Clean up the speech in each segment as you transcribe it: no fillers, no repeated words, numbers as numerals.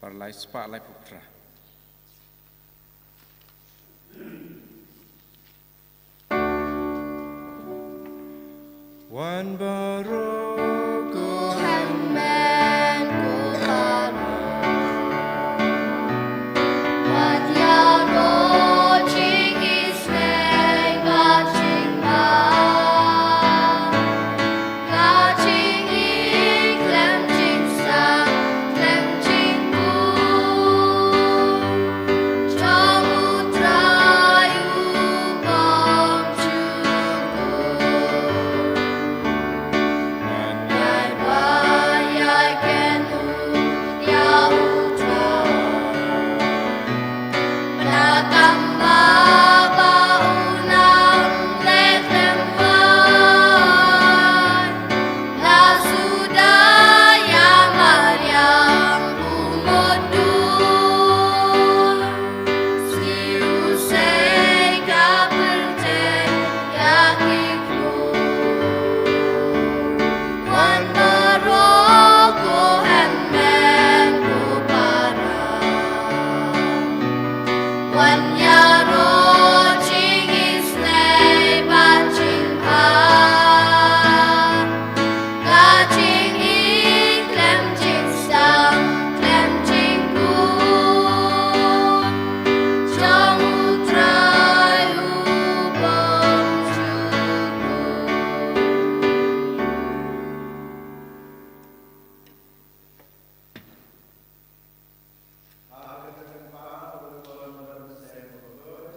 parlay sepak lai putra. Wan Baroque Hangman Kupara Wan Yaro Ching Isnei Baching Ma Gaching I Klem Ching Sang Klem Ching Bu Chamutrayu Bom Chuku Yai Wa Yai Kenu Yahutra Nakamba Baunang Letemwan La Sudaya Maryam Umudur Siusei Kaperte Yakiklu Wan Baroque Hangman Kupara Wan Yaro Ching Isnei Baching Pa Gaching I Klem Ching Sang Klem Ching Bu Chamutrayu Bom Chuku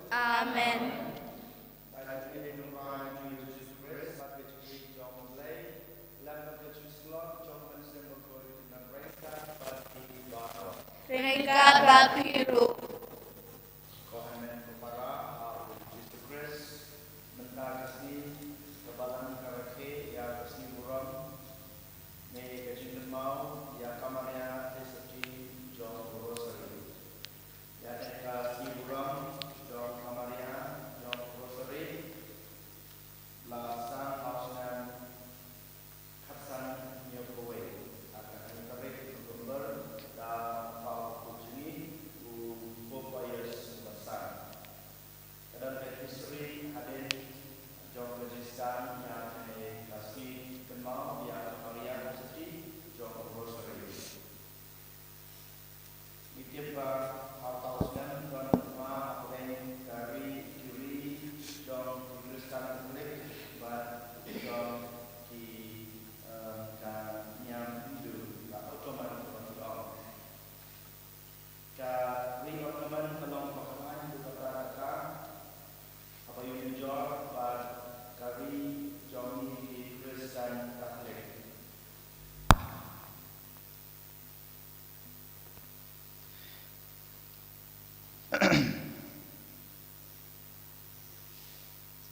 Amen. Peringkat Bapiru.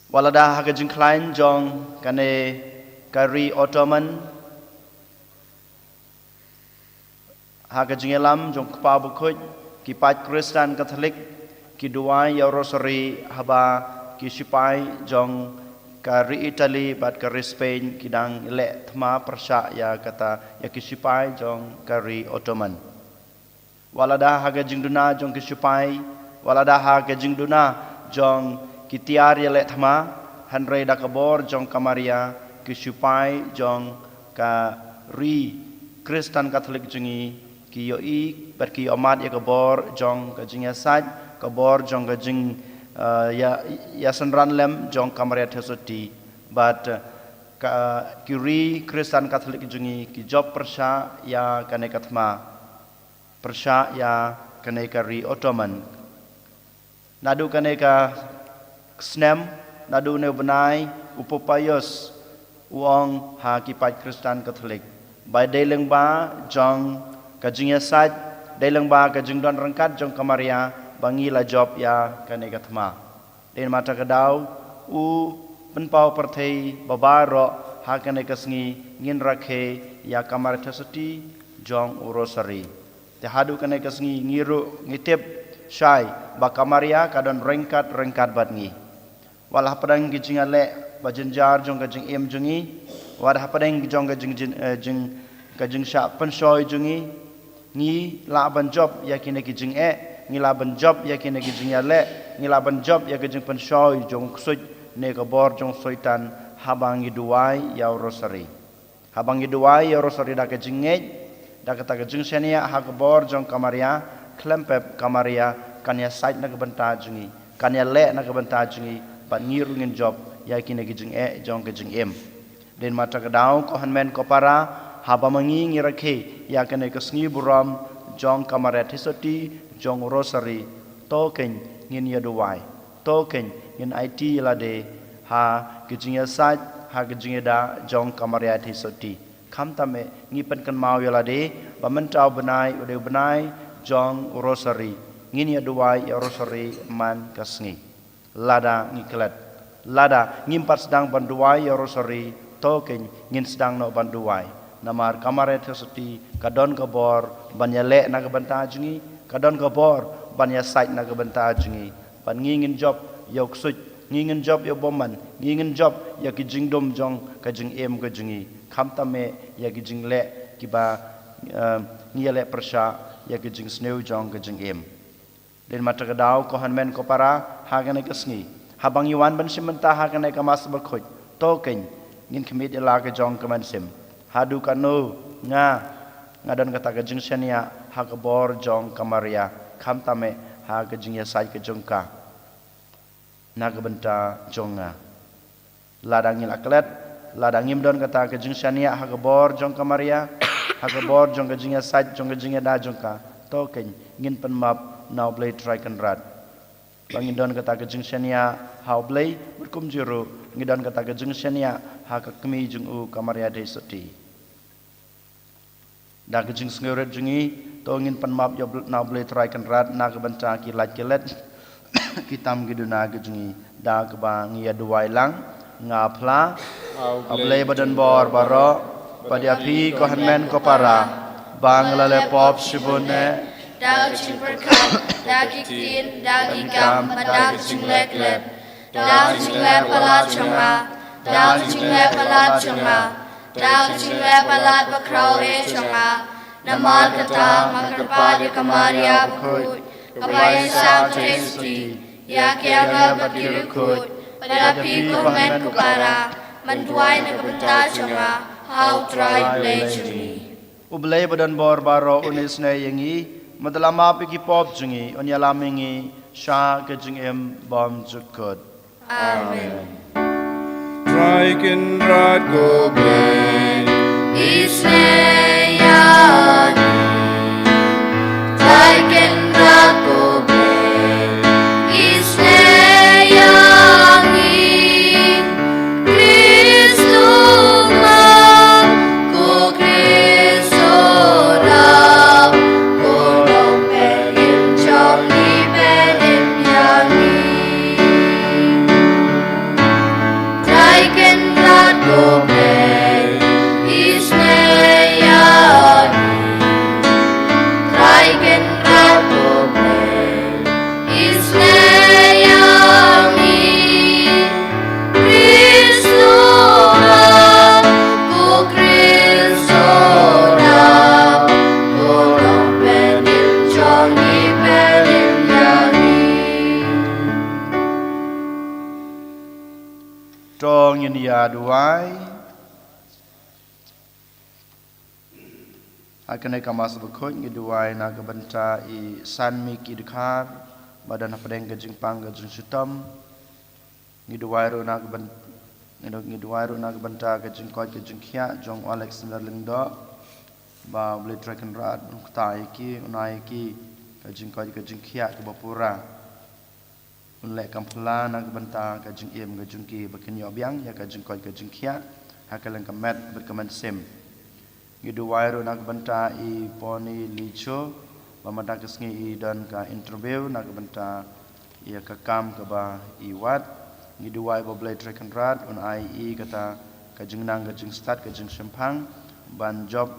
Walada hagajing klein jong kane kari Ottoman hagajing elam jong kpa bukuj ki pat Kristen Katolik ki duai ya rosary haba ki sipai jong kari Italy bat kari Spain ki dang le thma persya ya kata ya ki sipai jong kari Ottoman walada hagajing duna jong ki sipai walada hagajing duna jong kitiar ya le thma hanrei da kabor jong kamaria ki sipai jong ka ri Kristen Katolik jungi ki yo I ber ki amat ya kabor jong ka jing ya saj kabor jong ka jing ya senran lem jong kamaria thesoti but ka ki ri Kristen Katolik jungi ki job persya ya kane kathma persya ya kane ka ri Ottoman nadu kane ka snem nadu ne benai upopayos uang ha kipat Kristen Katolik by deleng ba jong kajing yasaj deleng ba kajing don rangkat jong kamaria bangi la job ya kane kathma den mata kadau u penpau perthei babaro ha kane kasngi ngin rakhe ya kamar thasati jong urosari te hadu kane kasngi ngiru ngitip syai ba kamaria kadon rangkat batngi walah padang gijing ale bajenjar jong gajing em jungi wadah padang jong gajing jing gajing sya pensoi jungi ngi la ban job ya kine ki jing ngi la ban job ya kine ki jing ya le ngi la ban job ya ki jing pen shoy jong suj ne ka bor jong soitan habangi duai ya rosari habangi duai ya rosari da ka jing da ka ta ka jing senia ha ka bor jong kamaria klempep kamaria kan ya site na ka banta jingi kan ya le na ka banta jingi ban ngir ngin job ya kine ki jing jong ka jing den mata ka daw ko hanmen ko para haba mangi ngirakhe ya kane ka sngi buram jong kamare thisoti jong rosary token ngin ya duwai token ngin IT la de ha kijinga saj ha kijinga da jong kamare thisoti kham tame ngi pen kan mau ya la de ba man taw banai ude banai jong rosary ngin ya duwai ya rosary man ka sngi lada ngi klat lada ngimpat sedang banduai ya rosary token ngin sedang no banduai namar kamaret seti kadon kabor banya le na kabanta jingi kadon kabor banya site na kabanta jingi ban ngingin job yok suj ngingin job yo boman ngingin job ya ki jingdom jong ka jing ka jingi kham tame ya ki jing le ki ba ngile persha ya ki jing sneu jong ka jing den mata ka daw ko hanmen ko para hagane ka sngi habang yuan ban simenta hagane ka mas bakhoj token ngin khmit ila ka jong ka man sim hadu kanu ngadon kata ka jing senia ha ka bor jong kamaria kham tame ha ka jing ya sai ka jong ka na ka benta jonga ladang ngil aklet ladang ngim don kata ka jing senia ha ka bor jong kamaria ha ka bor jong ka jing ya sai jong ka jing ya da jong ka to ken ngin pen map now play try kan rat bangin don kata ka jing senia how play berkum juru ngidon kata ka jing senia ha ka kemi jung u kamaria de soti da ka jing snguret jungi to ngin pan map yo now play try kan rat na ka banta ki lat kelet kitam giduna ka jungi da ka bang ya duai lang nga phla able badan bor baro padia phi ko hanmen ko para bangla le pop sibune daging berkat, daging tin, daging gam, daging leklet, daging lepalat cuma, daging lepalat cuma, daging lepalat bakrau cuma, namal kata makarpadi kamaria bukut, kabaya sam testi, ya kiaga bakirukut, pada piko men kupara, menduai negabenta cuma, how try blazing. Ublay badan bor baro unis na yangi madalama piki pop jungi onyalamingi sha ke jingem bom jukut. Amen. Draken rad go blay. Isneyagi, Draken rad go blay. Isneyagi, Kristuma, ko Kristo rap, ko lomperin choli berin yani. Draken rad go blay. Isneyagi, Draken rad go blay. Isneyagi, Kristo rap, ko Kristo rap, ko lomperin choli berin yani. Tong yin ya duai akan kamas bekut ngi duai na ka banta i san mi ki dikar badan pedeng ke jingpang ke jing sutam ngi duai ro na ka ban ngi duai ro na ka banta ke jing koi ke jing khia jong Alexander Lindo ba beli tracken rat ta ki unai ki ke jing koi ke jing khia ke bapura unle kampla na ka banta ke jing em ke jing ki bakin yo biang ya ke jing koi ke jing khia hakalan kamet berkaman sem Gidu wairu nak benta i poni licho, bamata kesngi i dan ka interview nak benta ia kakam ke ba i wat. Gidu wai boblay trekan rat un ai i kata kajeng nang kajeng start kajeng sempang ban job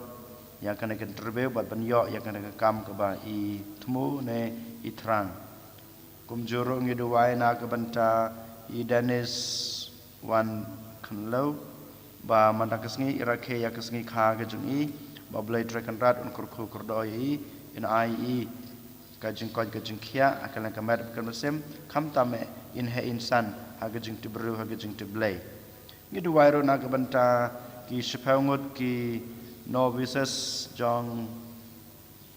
ya kana interview bat ban yo ya kana kakam ke ba i temu ne i terang. Kumjuru gidu wai nak benta i Dennis wan kanlo ba manda kesngi irake ya kesngi kha ke jungi bablai trekan rat un kurku kurdoi in ai kajing kod kajing kia akan kamat kan musim kam tame in he insan hagajing tibru hagajing tiblai ngidu wairo na kabanta ki sipaungut ki novices jong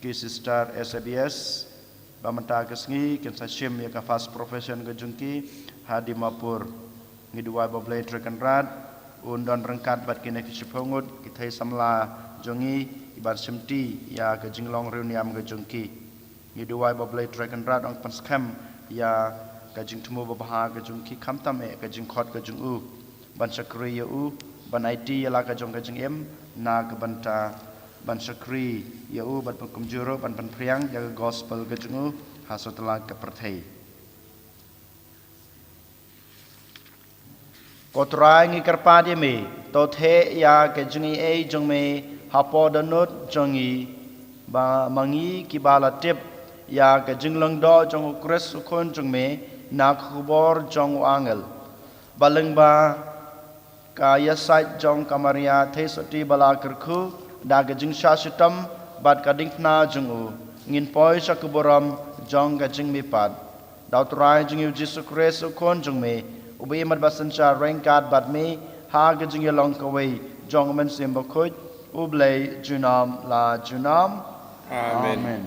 ki sister SBS bamanta kesngi ken sashim ya ka fast profession kajing ki hadi mapur ngidu wai bablai trekan rat un don rengkat bat kine ki sipaungut kita samla jongi iban simti ya kajing long reuniam kajing ki ngidu wai bablai trekan rat ong panskam ya kajing temu babaha kajing ki kamtam kajing khot kajing u ban sakri ya u ban IT ya la kajing kajing em na kabanta ban sakri ya u ban pengkumjuro ban priang ya gospel kajing u hasotla ka perthai kotrai ngi karpa dia me to the ya kajing e jong me hapo danut jongi ba mangi ki bala tip ya kajing lang do jong ukres ukon jong me na khubor jong angel baleng ba kaya sait jong kamaria the soti bala kerku da kajing shashitam bat kading na jong u ngin poi sakuboram jong kajing me pad daw trai jong yu jisu kres ukon jong me ubi mat basancha rengkat bat me ha kajing long kawai jong men sim bakoj ublay junam la junam amen.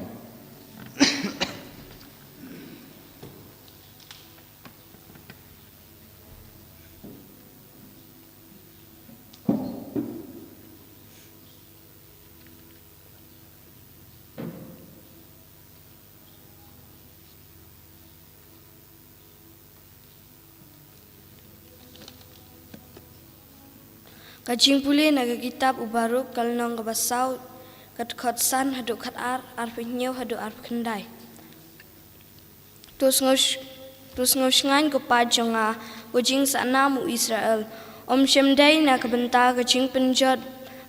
Kajing puli naga kitab ubaru kalnong kabasau kat khot san haduk khat ar pinyau haduk ar kendai. Tus ngos ngan ko pa jonga ujing sa namu Israel. Om shemdai na kabenta kajing penjot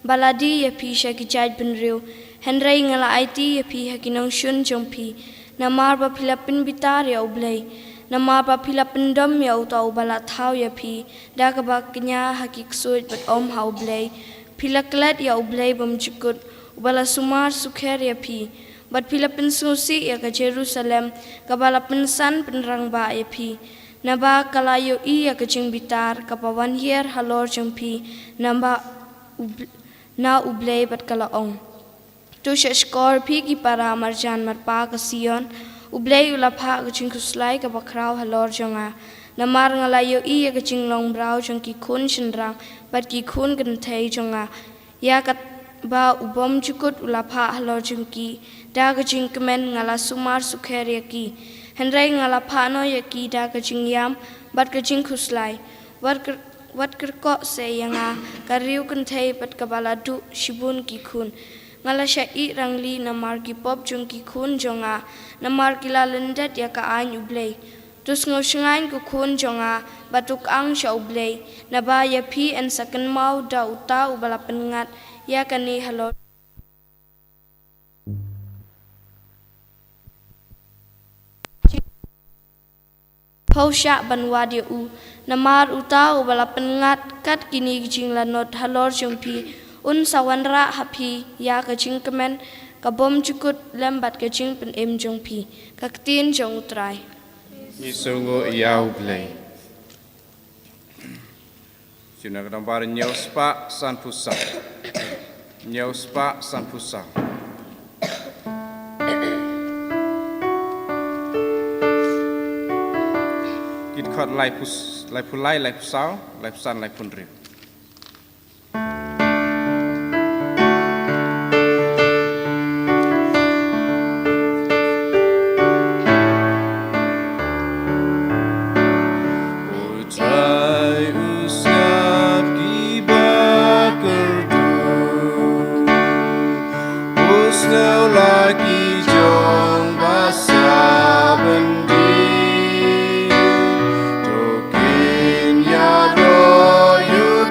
baladi ya pi sha kijaj penriu. Henry ngala IT ya pi hakinong shun jongpi. Namar ba Philippine bitar ya ublay. Nama pa Philippine dom ya utau bala thau ya pi da ka ba knya hakik suit but om hau blay Philaklat ya ublay bam chikut ubala sumar sukher ya pi but Philippine susi ya ka Jerusalem ka bala pensan penrang ba ya pi naba kalayo I ya ka jing bitar ka pa 1 year halor jeng pi namba na ublay but kala ong tu shkor pi ki para marjan marpa ka Sion ublay ulapha kaching kuslai ka bakraw halor jonga namar ngalayo I kaching long braw jong ki khun chinrang bat ki khun kan thai jonga ya kat ba ubom chukut ulapha halor jong ki da kaching kemen ngala sumar sukher ya ki henrai ngala pha no ya ki da kaching yam bat kaching kuslai wat kerko se yanga kariu kan thai bat kabala du shibun ki khun ngala sya I rangli namar ki pop jong ki khun jonga namar ki lalendat ya ka an ublay tus ngosngain ku khun jonga batuk ang sya ublay naba ya pi en sakan mau da uta ubala pengat ya kani halo Pausya banwadi u namar uta ubala pengat kat kini jing lanot halor jongpi un sawanra hapi ya kaching kemen kabom cukut lembat kaching pen em jong pi kaktin jong utrai Isungo iau blay. Sina kadambar nyauspa san pusang. Nyauspa san pusang. Kit khot lai pulai lai pusau, lai pusan lai punriu. You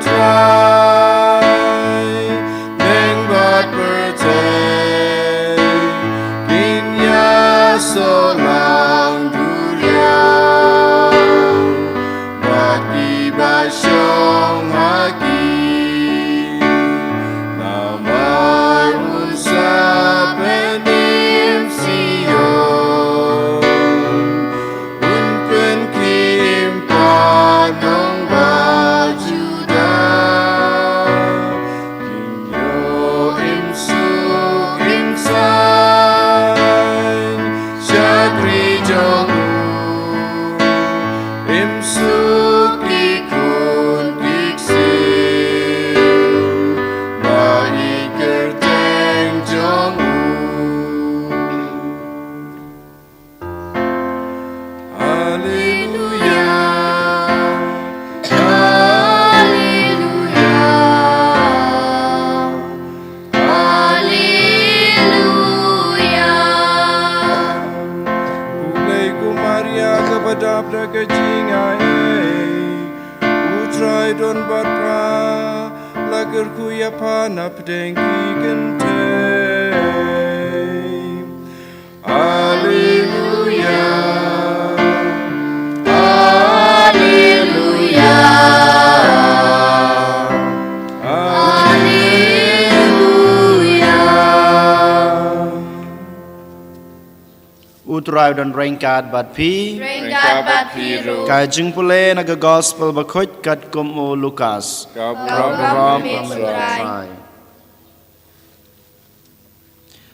gerkuya panap dengki genteng. Alleluia. Alleluia. Alleluia. Utrai dan rengkat bat pi. Rengkat bat piru. Kai jing pule naga gospel bakut kat kumu Lukas. Kau Ram beram Israel.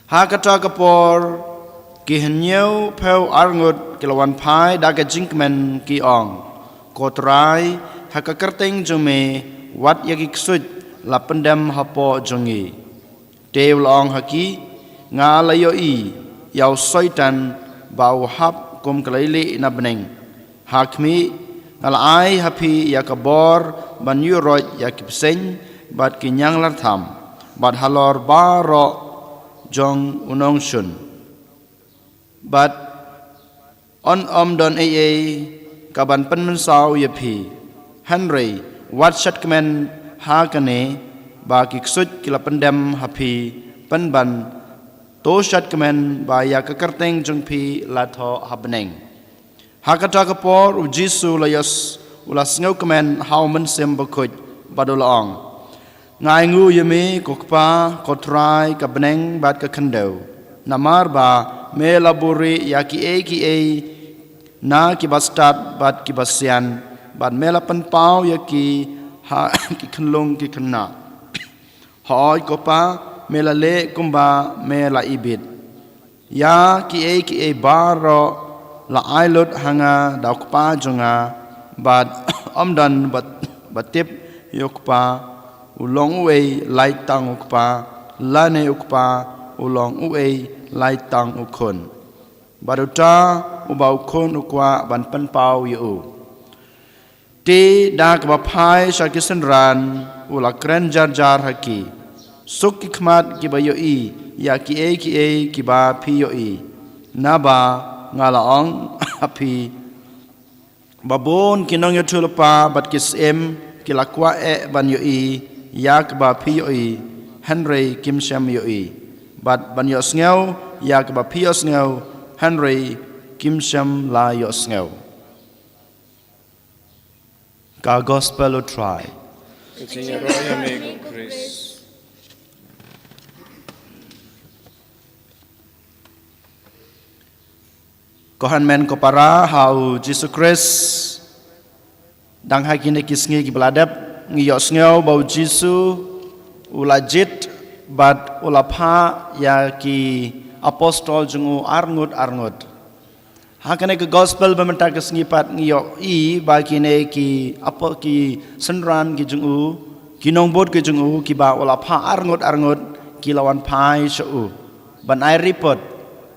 Ha kata kapor ki henyau peu arngut kilawan pai daga jingkmen ki ong. Kotrai ha ka kerteng jome wat yagi ksut la pendam hapo jongi. Dew long haki ngalayo i yau soitan bau hap kum kelaili na beneng. Hakmi ngalai hapi yakabor ban yurot yakipseng bat kinyang lartham bat halor baro jong unong shun. But on don kaban pen saw yapi Henry wat shatkemen hakane ba kiksut kila pendem hapi penban to shatkemen ba yakakerteng jong pi latho habneng. Hakata kapor u Jisu layas ulas ngau kemen how men sem bakut badulaong. Ngai ngu yemi kokpa kotrai kabneng bat ka kendo. Namar ba me laburi ya ki e na ki bastat bat ki basian bat me la pen pau ya ki ha ki khenlong ki khenna. Hoi kopa me la le kumba me la ibit. Ya ki e baro la ailut hanga daukpa jonga bat omdan batip yokpa ulong uei lai tang ukpa lane ukpa ulong uei lai tang ukon baruta ubau kon ukwa ban pen pau yu ti dak ba phai shakisan ran ula kren jar haki suk kikmat ki ba yo i ya ki e ki ba phi yo i naba ngalaong api babon kinong yo tulpa bat kisem kilakwa ban yo i yak ba pi yo i Henry kim sham yo i bat ban yo sngew yak ba pi yo sngew Henry kim sham la yo sngew. Ka gospel o try Kecinya roya mego Chris. Kohan men ko para how Jesus Christ dang hakine kisngi ki beladap ngi yosngeu bau Jisu ulajit bat ulapha ya ki apostol jungu arngut hakane ke gospel bementa kisngi pat ngi yo i ba kine ki apo ki senran ki jungu kinong bot ki jungu ki ba ulapha arngut ki lawan pai shu ban ai report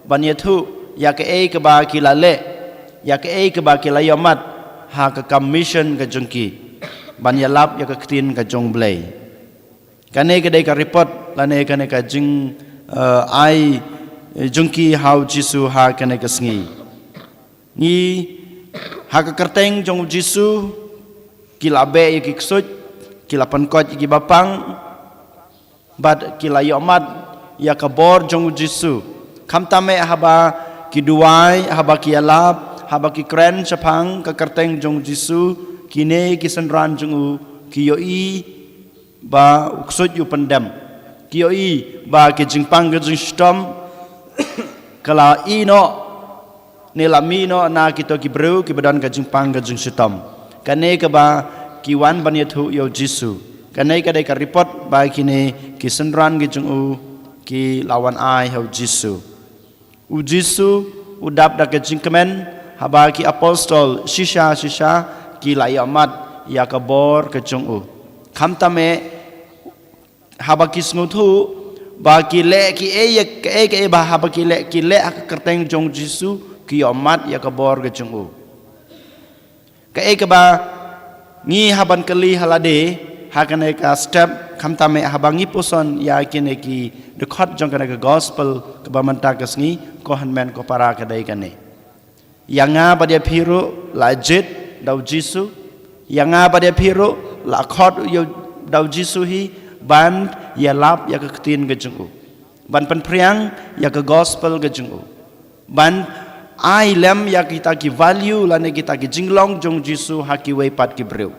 ban yethu ya ke ba kilale ya ke ba kilayomat ha ka commission ka jungki ban ya lap ya ka ktin ka jong blai kane ka dai ka report lane kane ka jing ai jungki how Jisu ha kane ka sngi ni ha ka kerteng jong Jisu kilabe ya ki ksut kilapan kot ki bapang bad kilayomat ya ka bor jong Jisu kamtame haba kiduai haba kialap haba ki kren chapang ka kerteng jong Jisu kine kisenran jong kiyoi ba uksut yu pendam kiyoi ba ki jingpang ka jing stom kala ino nelamino na kito ki bru ki badan ka jingpang ka jing stom kane ka ba ki wan ban yathu yo Jisu kane ka dai ka report ba kine kisenran ki jong ki lawan ai ho Jisu u Jisu udap da kejingkemen haba ki apostol shisha ki layamat ya kabor kejong u kamtame haba ki snuthu ba ki le ki e ba haba ki le kerteng jong Jisu ki amat ya kabor kejong u ka ba ngi haban kali halade hakane ka step kamtame habangi puson ya kine ki dekhot jong kana ka gospel ka bamanta kasngi kohan men ko para ka dai kane yanga pada phiru lajit dau Jisu yanga pada phiru la khot yo dau Jisu hi ban ya lap ya ke ketin ke jeng u ban pen priang ya ke gospel ke jeng u ban ai lem ya kita ki value lane kita ki jinglong jong Jisu haki wei pat ki breu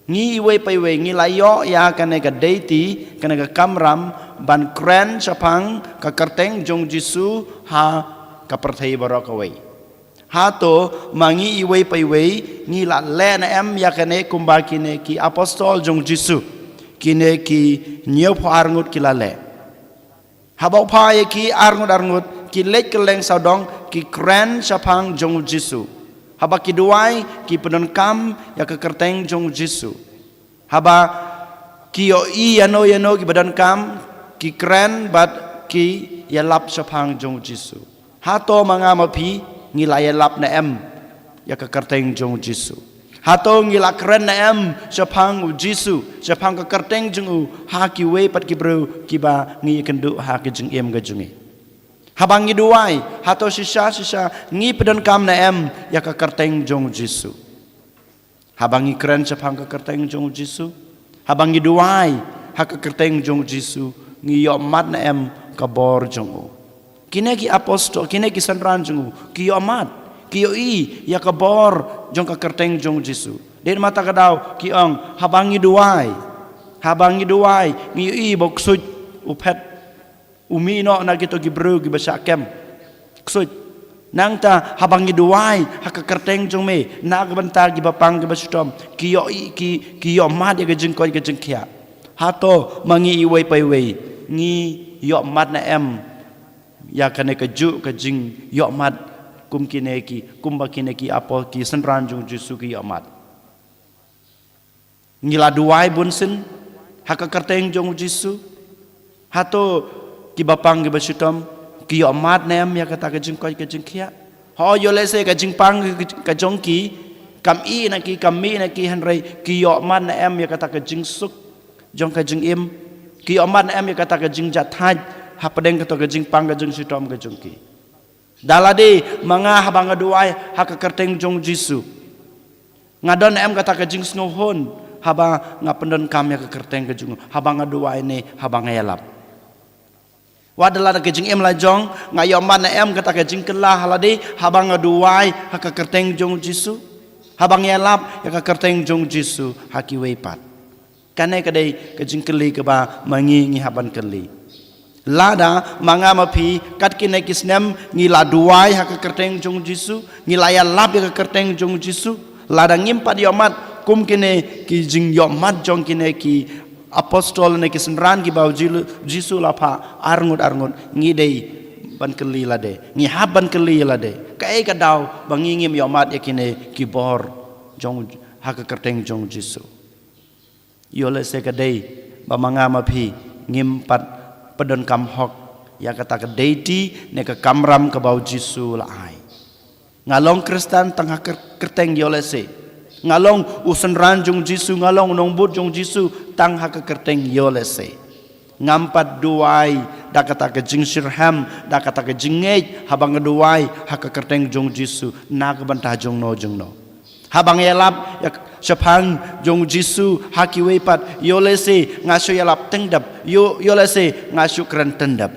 ngi wei pai wei ngi layo ya kane ka deiti kane ka kamram ban kren chapang ka kerteng jong Jisu ha ka perthai barok wei ha to mangi iwei pai wei ngi la le na em ya kane kumba kine ki apostol jong Jisu kine ki nyeu pho arngut ki la le habau pha ye ki arngut ki lek keleng saudong ki kren chapang jong Jisu haba ki duai ki penon kam ya ke kerteng jong Jisu haba ki yo i yano ki badan kam ki kren bat ki ya lap chapang jong Jisu ha to manga mapi ngilaya lap na em ya ke kerteng jong Jisu ha to ngila kren na em chapang u Jisu chapang ke kerteng jong u ha ki we pat ki bro ki ba ngi kendu ha ki jeng em ga jungi habang ngi duai ha to sisa ngi pedan kam na em ya ke kerteng jong Jisu habang ngi kren chapang ke kerteng jong Jisu habang ngi duai ha ke kerteng jong Jisu ngi yo mat na em ka bor jong u kine ki apostol kine ki sanran jong u ki yo mat ki yo i ya ka bor jong ka kerteng jong Jisu den mata ka daw ki ong habang ngi duai ngi yo i bok suj upet umi no na kito ki bro ki basa kem suj nang ta habang ngi duai ha ka kerteng jong me na ka bantar ki bapang ki bastom ki yo i ki yo mat ya ka jeng ko ka jeng kya ha to mangi i wei pai wei ngi yo mat na em ya kane ka ju ka jing yo mat kum kine ki kumba kine ki apo ki sanran jong Jisu ki yo mat ngila duai bunsin ha ka kerteng jong Jisu ha to ki bapang ki basitom ki yo mat nem ya kata ka jing ko ka jing khia ho yo le se ka jing pang ka jong ki kam i na ki kam mi na ki han rei ki yo mat na em ya kata ka jing suk jong ka jing im ki yo mat na em ya kata ka jing jat thaj ha pedeng ka to ka jing pang ka jing sitom ka jong ki dalade manga habang duai ha ka kerteng jong Jisu ngadon em kata ka jing snow hon haba ngapendon kam ya ka kerteng ka jong habang duai ne habang yalap wadala ka jing em la jong ngayo man na em kata ka jing kala halade habang duai ha ka kerteng jong Jisu habang yalap ya ka kerteng jong Jisu ha ki wei pat kane ka dei ka jing keli ka ba mangi ngi haban keli lada manga mapi kat kine kisnem ngila duai ha ka kerteng jong Jisu ngilaya lap ya ka kerteng jong Jisu lada ngimpat yomat kum kine ki jing yomat jong kine ki apostol ne ki senran ki bau Jisu lapa arngut ngi dei ban keli lade ngi haban keli lade kai ka daw bangi ngim yomat ya kine ki bor jong ha ka kerteng jong Jisu yole se ka dei ba manga mapi ngimpat pedon kam hok ya kata ke deiti ne ke kamram ke bau Jisu la ai ngalong Kristen tengah kerteng yole se ngalong usen ranjung Jisu ngalong nongbut jong Jisu tang ha ke kerteng yole se ngampat duai da kata ke jing sirham da kata ke jingej habang duai ha ke kerteng jong Jisu na ke bantah jong no habang yalap ya sepang jong Jisu haki wepat yole se ngasu yalap tengdap yole se ngasu keren tendap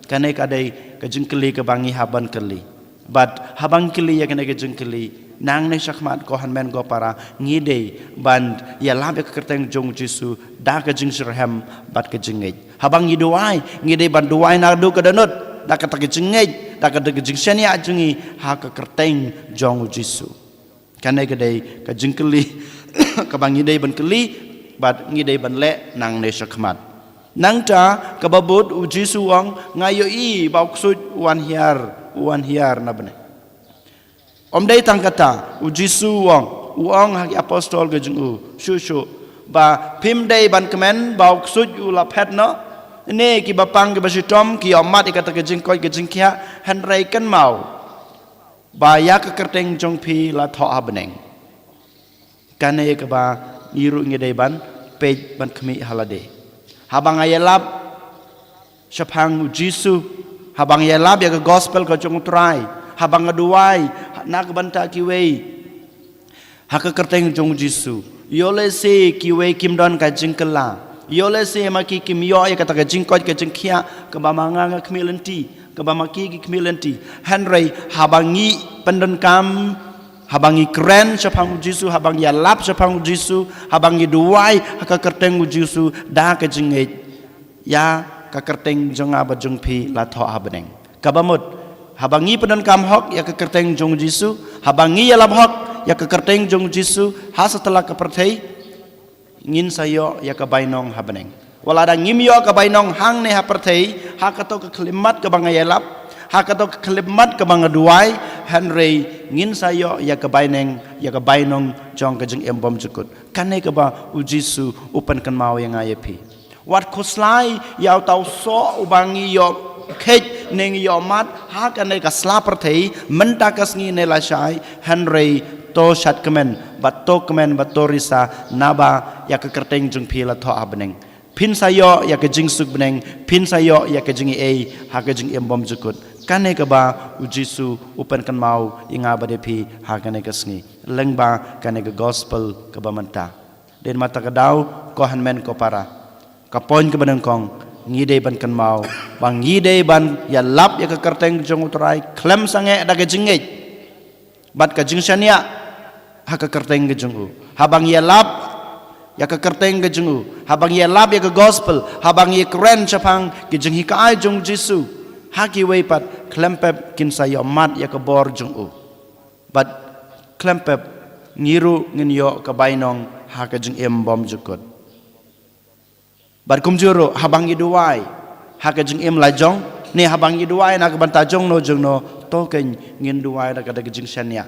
kane kadai ke jengkeli ke bangi haban keli bat habang keli ya kane ke jengkeli nang ne sakmat ko han men go para ngide band yalap ya ke kerteng jong Jisu da ke jing sirham bat ke jengej habang yiduai ngide ban duai na do ke danut da ke jengej da ke jing senia jungi ha ke kerteng jong Jisu kane kadai ka jengkeli ka bangi dei ban keli bat ngi dei ban le nang ne sakmat nang ta ka babut u Jisu wang ngayo i bau ksut wan hiar na bane om dei tang kata u Jisu wang haki apostol ga jung u shu ba pim dei ban kemen bau ksut u la phet no ne ki bapang ki basitom ki omat ikata ka jing koi ka jing kya han rai kan mau baya ke kerteng jong pi la tho abneng kane ke ba iru ngedai ban pej ban kemi halade habang ayalap syapang Jisu habang ayalap ya ke gospel ke jong trai habang aduai nak banta ki wei ha ke kerteng jong Jisu yole se ki wei kim don ka jing kala Yole se maki kimyo ya kata jingkot ke jingkia ke bamanga kemilenti ke bamaki kemilenti Henry habangi pendenkam habangi keren sepang Jisu habangi lap sepang Jisu habangi duai ka kerteng Jisu da ke jinget ya ka kerteng jonga ba jongpi la tho habeneng kabamut habangi pendenkam hok ya ka kerteng jong Jisu habangi ya lap hok ya ka kerteng jong Jisu ha setelah ke perthai ngin sayo ya ka bainong habeneng wala da ngimyo ka bainong hang ne ha perthai ha ka to ka klimat ka bangayalap ha ka to ka klimat ka bangaduai Henry ngin sayo ya ka baineng ya ka bainong jong ka jing embom jukut kane ka ba ujisu upan kan mau yang ayepi wat koslai yaw tau so ubangi yo khet neng yo mat ha ka ne ka sla perthai menta kas ngi ne la shai Henry to shat kemen bato kemen bato risa naba ya ke kerteng jung pila to abneng pin sayo ya ke jing suk beneng pin sayo ya ke jing e ha ke jing embom jukut kane ka ba ujisu upan kan mau inga ba de pi ha kane ka sngi lengba kane ka gospel ka ba manta den mata ka dau ko han men ko para ka poin ka beneng kong ngide ban kan mau bang ngide ban ya lap ya ke kerteng jung utrai klem sange da ke jingej bat ka jing shania ha ka kerteng ke jungu habang ye lap ya ka kerteng ke jungu habang ye lap ya ka gospel habang ye keren chapang ke jing hi ka ai jung Jisu ha ki wei pat klempep kin sa yo mat ya ka bor jungu bat klempep ngiru ngin yo ka bainong ha ka jing em bom jukut bat kumjuro habang ye duai ha ka jing em la jong ne habang ye duai na ka banta jong no to ken ngin duai da ka da jing shania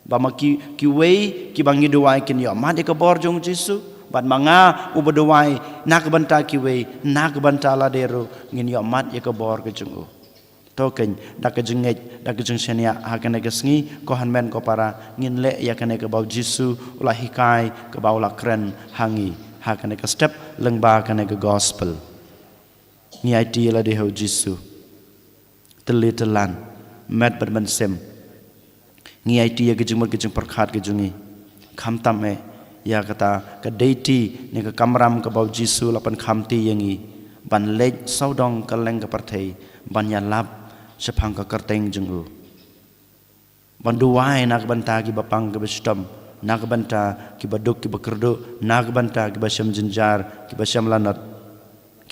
bama ki wei ki bangi duai kin yo ma de ka bor jong Jisu bat manga u beduai nak banta ki wei nak banta la deru ngin yo mat ye ka bor ke jong to ken da ka jinget da ka jing shania ha kan ga sngi ko han men ko para ngin le ya kan ga bau Jisu ulah hikai ka bau la kren hangi ha kan ga step lengba kan ga gospel ni IT la de ho Jisu telitelan met bermen sem ngi IT ya gejung gejung perkhat gejungi khamtam me ya kata ka deiti ni ka kamram ka bau Jisu lapan khamti yangi ban lej saudong ka leng ka parthei ban ya lap sepang ka kerteng jungu ban duai nak banta ki bapang ka bestom nak banta ki baduk ki bakerdu nak banta ki basam jinjar ki basam lanat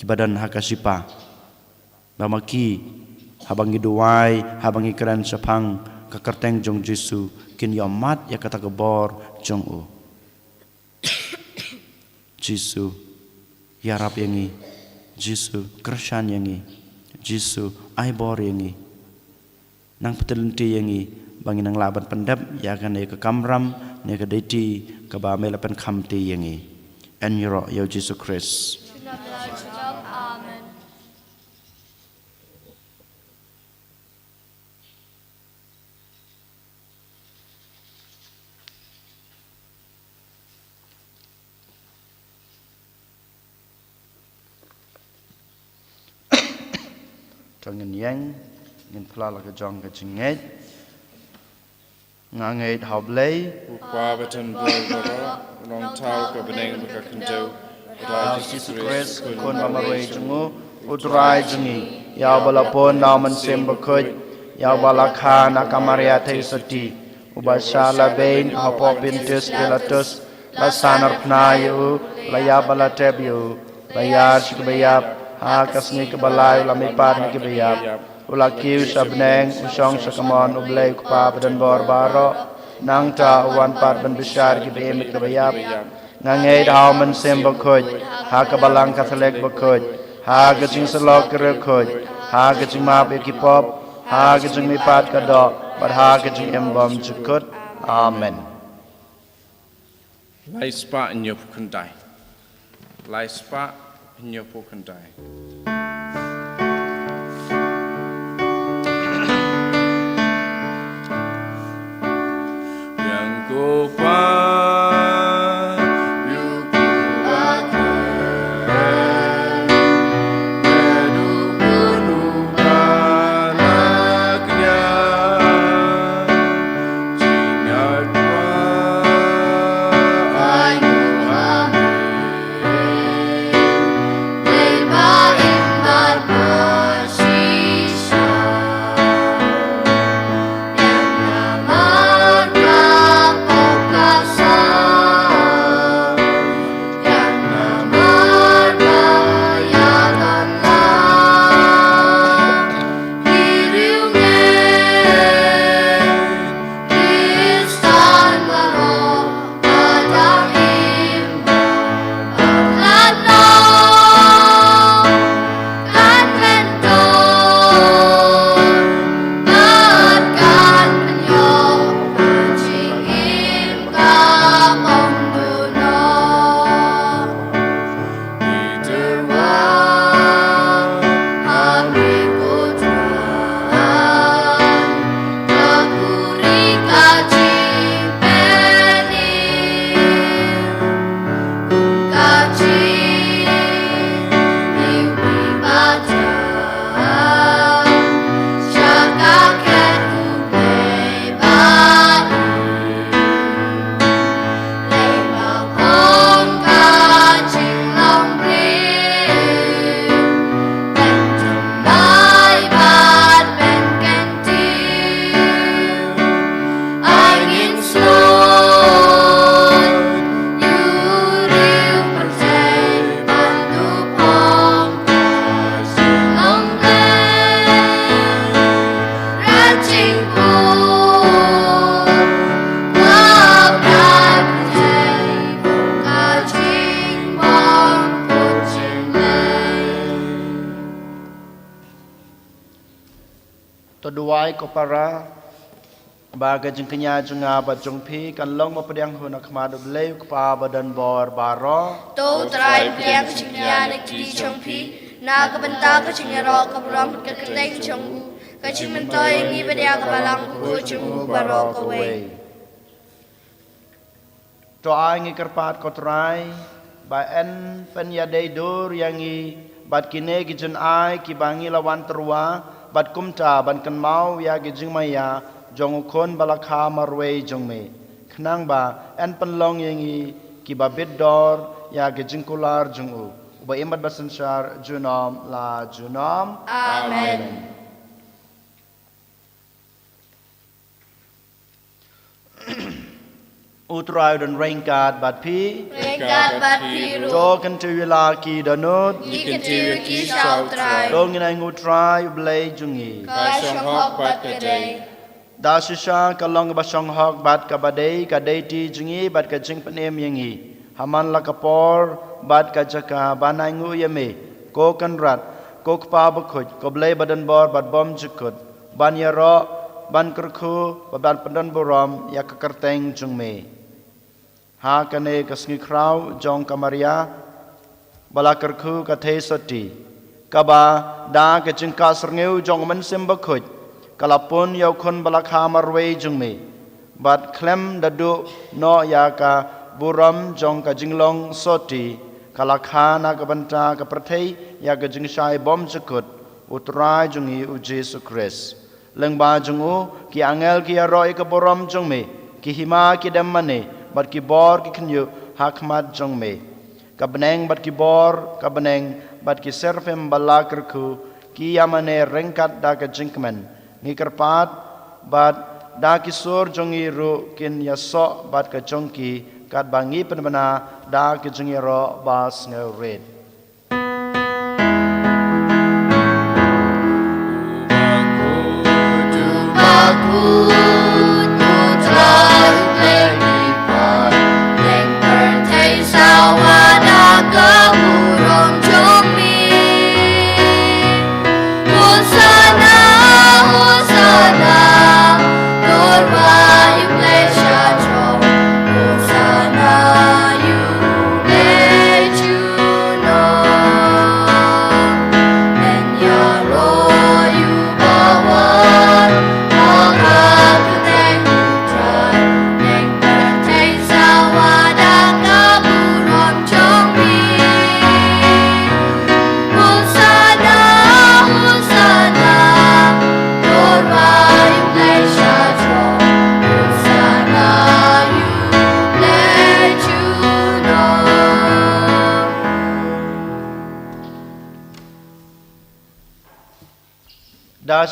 ki badan hakasipa bamaki habangi duai habangi keren sepang ka kerteng jong Jisu kin yo mat ya kata gebor jong u Jisu ya rap yangi Jisu kershan yangi Jisu ai bor yangi nang petelenti yangi bangin nang laban pendap ya kan ne ka kamram ne ka deiti ka ba melapan khamti yangi en yoro yo Jisu Christ Amen. trong ngin yang ngin pla la ka jong ka jinget ngangai hop lei Qua batan boy boro long tau ka beneng ka kendo Jesus Christ kun mamaroi jungu utrai jungi ya balapon naman sem bakoj ya balakha na kamaria thei sati ubasala bein hapo pintus pilatus la sanar pnayu la ya balatebiu la ya shikbayap ha kasni ke balai la mi par ni ke bayap ulakiu sabneng usong sakamon ublay kupa badan bor baro nang ta wan par ban besar ke bem ke bayap ngangai dau men sem bakoj ha ka balang katholek bakoj ha ga jing salok ke khoj ha ga jing ma be ki pop ha ga jing mi pat ka do but ha ga jing embom chukut amen lai spa nyo pukundai lai spa nyo pukundai yang ko pa Toduai ko para baga jeng kenya junga bat jong pi kan long ma pediang huna kemadu beleu kepa badan bor baro To trai piang chingya nek di chongpi na kabanta ka chingyaro kabram ka kerteng chongu ka chingmentoy ngi bedia ka balang ku chungu baro ka wei. To ai ngi kerpat ko trai ba en pen ya dei dur yang ngi bat kine gi jen ai ki bangi lawan terwa bat kumta ban kan mau ya gi jing maya jong ukon balakha marwei jong me khnang ba en pen long yang ngi ki ba bit dor ya gi jing kular jong u ba imat basensyar junom la junom Amen. Utrai dan rengkat bat pi Rekat bat biru do kan tu wila ki danut ikan tiwi ki shau trai do nginai ngutrai blai jungi ka shong hok bat kedai. da shisha kalong ba shong hok bat ka badai ka dai ti jungi bat ka jing panem yangi haman la kapor bat ka jaka banai ngu yame ko kan rat ko kpa bakhut ko blai badan bor bat bom jukut ban yaro ban kerku ban pandan borom ya ka kerteng jungme ha kane kasngi krau jong kamaria bala kerku ka the soti kaba da ke jingka srngeu jong man sim bakhut kalapun yau khon bala kha marwei jungme bat klem dadu no ya ka buram jong ka jinglong soti kalakha na ka banta ka prathei ya ka jingshai bom jukut utrai jungi u Jesu Christ lengba jungu ki angel ki aroi ka boram jungme ki hima ki dammane bat ki bor ki khnyu hakmat jongme ka beneng bat ki bor ka beneng bat ki serfem bala kerku ki yamane rengkat da ka jingkmen ni kerpat bat da ki sur jongi ru kin yaso bat ka jongki kat bangi penbana da ki jongi ro bas ngeuret